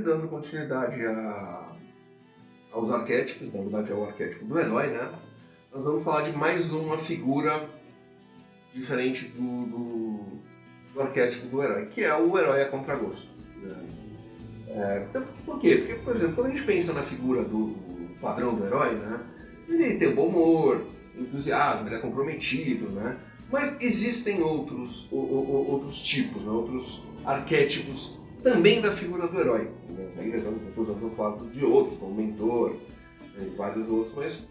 Dando continuidade aos arquétipos, na verdade ao arquétipo do herói, né? Nós vamos falar de mais uma figura diferente do arquétipo do herói, que é o herói a contragosto. Né? Então, por quê? Porque, por exemplo, quando a gente pensa na figura do padrão do herói, né? Ele tem bom humor, entusiasmo, ele é comprometido, né? Mas existem outros tipos, né? Outros arquétipos também da figura do herói. Depois nós vamos falar de outros, como mentor, e vários outros, mas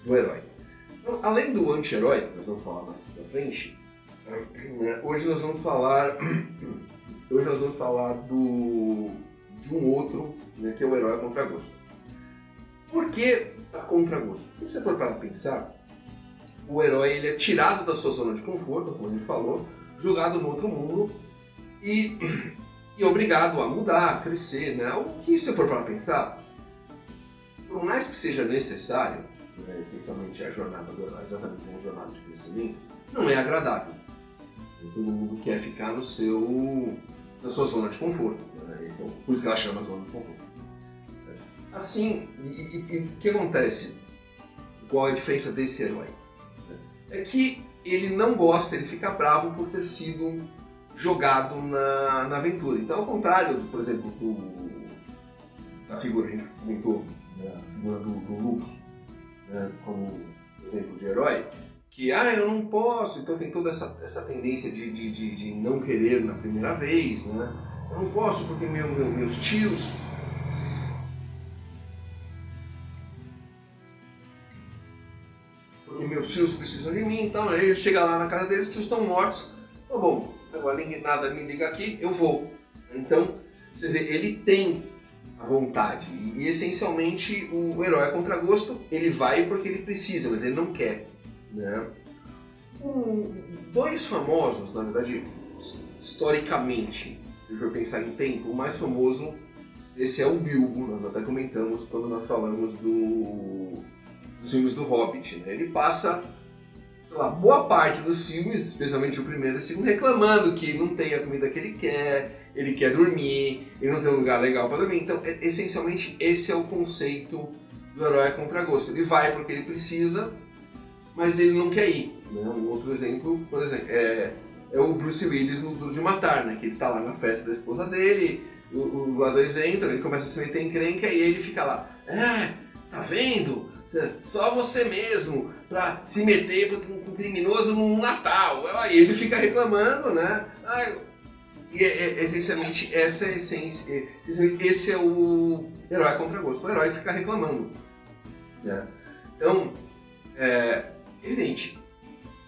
do herói. Então, além do anti-herói, que nós vamos falar mais pra frente, né, hoje nós vamos falar de um outro, né, que é o herói a contragosto. Por que a contragosto? Se você for para pensar, o herói ele é tirado da sua zona de conforto, como a gente falou, jogado no outro mundo e obrigado a mudar, a crescer, né? O que se for para pensar, por mais que seja necessário, né, essencialmente a jornada do herói, exatamente como jornada de crescimento, não é agradável. Todo mundo quer ficar na sua zona de conforto, né? Por isso que ela chama zona de conforto. Assim, e o que acontece? Qual é a diferença desse herói? É que ele não gosta, ele fica bravo por ter sido jogado na aventura. Então, ao contrário, por exemplo, da figura que a gente comentou, né, a figura do Luke, né, como exemplo de herói, que eu não posso, então tem toda essa tendência de não querer na primeira vez, né? Eu não posso porque meus tios precisam de mim, então aí ele chega lá na casa deles, os tios estão mortos, tá bom, agora nada me liga aqui, eu vou. Então, você vê, ele tem a vontade, e essencialmente o herói a contragosto, ele vai porque ele precisa, mas ele não quer, né? Dois famosos, na verdade, historicamente, se for pensar em tempo, o mais famoso, esse é o Bilbo, nós até comentamos quando nós falamos dos filmes do Hobbit, né? Ele passa, sei lá, boa parte dos filmes, especialmente o primeiro e o segundo, reclamando que não tem a comida que ele quer dormir, ele não tem um lugar legal para dormir. Então, essencialmente, esse é o conceito do herói a contragosto. Ele vai porque ele precisa, mas ele não quer ir. Né? Um outro exemplo, por exemplo, é o Bruce Willis no Duro de Matar, né? Que ele tá lá na festa da esposa dele, o Ladois entra, ele começa a se meter em encrenca e ele fica lá, tá vendo? Só você mesmo pra se meter com um criminoso no Natal. Aí ele fica reclamando, né? E essencialmente essa é a essência, esse é o herói a contragosto. O herói fica reclamando. Né? Então, evidente.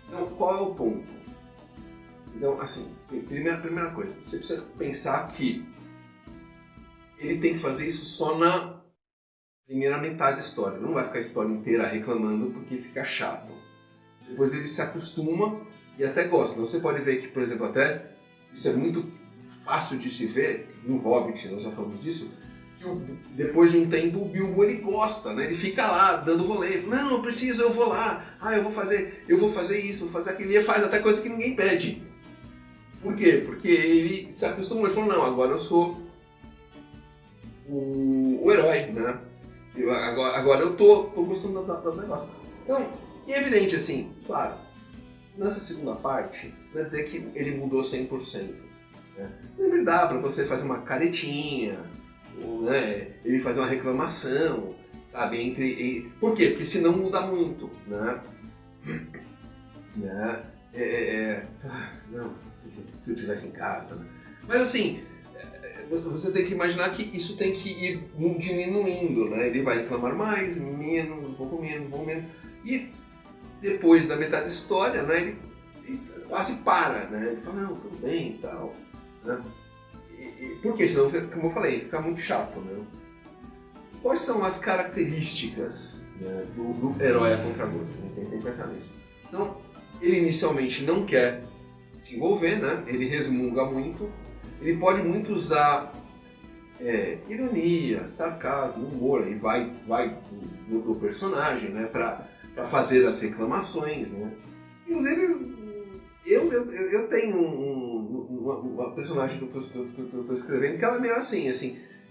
Então, qual é o ponto? Então, assim, primeira coisa, você precisa pensar que ele tem que fazer isso só na primeira metade da história. Não vai ficar a história inteira reclamando porque fica chato. Depois ele se acostuma e até gosta. Então você pode ver que, por exemplo, até isso é muito fácil de se ver no Hobbit, nós já falamos disso, que depois de um tempo o Bilbo ele gosta, né? Ele fica lá dando rolê. Não, eu preciso, eu vou lá. Eu vou fazer isso, vou fazer aquilo. E ele faz até coisa que ninguém pede. Por quê? Porque ele se acostumou. Ele falou, não, agora eu sou o herói, né? Agora eu tô gostando do negócio. Então, e é evidente assim, claro, nessa segunda parte, não é dizer que ele mudou 100%. Né? Sempre dá pra você fazer uma caretinha, ou, né, ele fazer uma reclamação, sabe? Por quê? Porque senão muda muito, né? Não, se eu estivesse em casa, né? Mas assim, você tem que imaginar que isso tem que ir diminuindo, né? Ele vai reclamar mais, menos, um pouco menos. E depois da metade da história, né, ele quase para, né? Ele fala, não, tudo bem e tal. Né? Porque senão, como eu falei, fica muito chato, né? Quais são as características, né, do herói a contragosto? A gente tem que pensar nisso. Então, ele inicialmente não quer se envolver, né? Ele resmunga muito. Ele pode muito usar ironia, sarcasmo, humor, e vai do personagem, né, para fazer as reclamações, né. Inclusive, eu tenho uma personagem que eu estou escrevendo que ela é meio assim,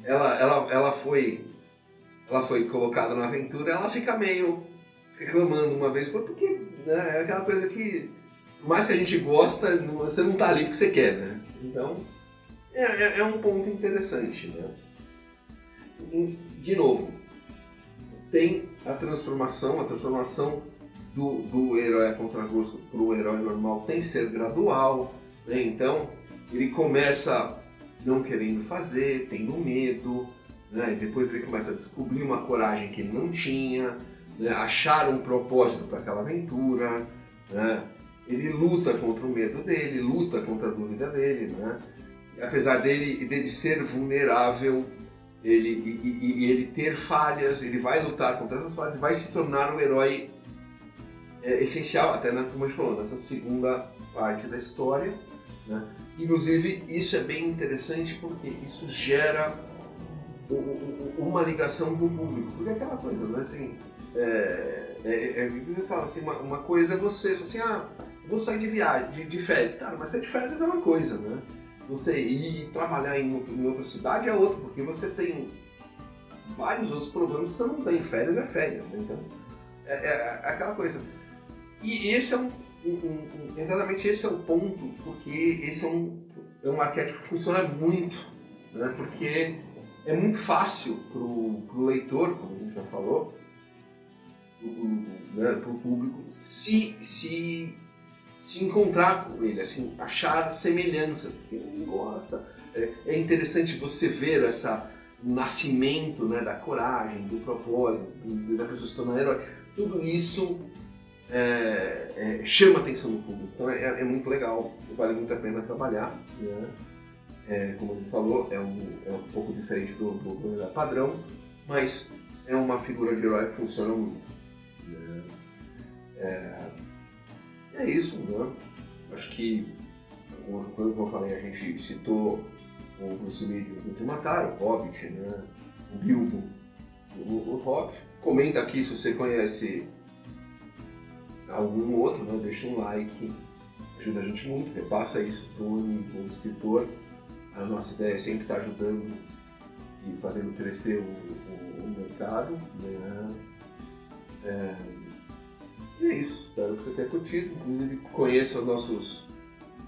ela foi colocada na aventura, ela fica meio reclamando uma vez, porque né, é aquela coisa que, por mais que a gente gosta, você não tá ali porque você quer, né? Então, é um ponto interessante, né? De novo, tem a transformação do herói a contragosto para o herói normal tem que ser gradual, né? Então, ele começa não querendo fazer, tendo medo, né? E depois ele começa a descobrir uma coragem que ele não tinha, né? Achar um propósito para aquela aventura, né? Ele luta contra o medo dele, luta contra a dúvida dele, né? E apesar dele ser vulnerável, ele ter falhas, ele vai lutar contra essas falhas, vai se tornar um herói essencial, até como a gente falou, nessa segunda parte da história, né? Inclusive, isso é bem interessante porque isso gera uma ligação com o público, porque é aquela coisa, né? Assim, eu falo assim, uma coisa é você, assim, vou sair de viagem, de férias, cara, mas sair de férias é uma coisa, né? Você ir trabalhar em outra cidade é outra, porque você tem vários outros problemas que você não tem, férias é férias, né? Então, é aquela coisa. E esse é exatamente esse é o ponto, porque esse é um arquétipo que funciona muito, né? Porque é muito fácil pro leitor, como a gente já falou, né, pro público, se encontrar com ele, assim, achar semelhanças, porque ele gosta. É interessante você ver o nascimento, né, da coragem, do propósito, da pessoa se tornar herói. Tudo isso chama a atenção do público, então é muito legal, vale muito a pena trabalhar, né? Como a gente falou, é um pouco diferente do padrão, mas é uma figura de herói que funciona muito, né? É isso, né? Acho que, como eu falei, a gente citou o Bruce Lee de Matar, o Hobbit, né? O Bilbo, o Hobbit. Comenta aqui se você conhece algum outro, né? Deixa um like, ajuda a gente muito, repassa isso para o escritor. A nossa ideia é sempre estar ajudando e fazendo crescer o mercado, né? E é isso, espero que você tenha curtido, inclusive conheça os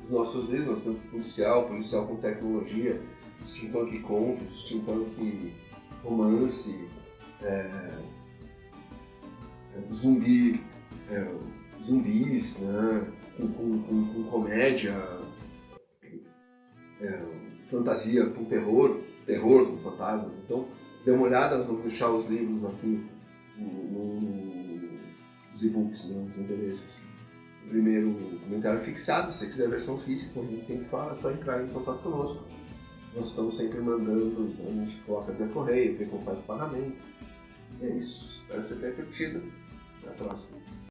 nossos livros, nós temos policial com tecnologia, steampunk contos, steampunk romance, zumbis, né, com comédia, fantasia com terror com fantasmas. Então dê uma olhada, nós vamos deixar os livros aqui nos e-books, né, nos endereços. O primeiro comentário fixado, se você quiser a versão física, como a gente sempre fala, é só entrar em contato conosco. Nós estamos sempre mandando, a gente coloca via correio, vê como faz o pagamento. E é isso, espero que você tenha curtido. Até a próxima.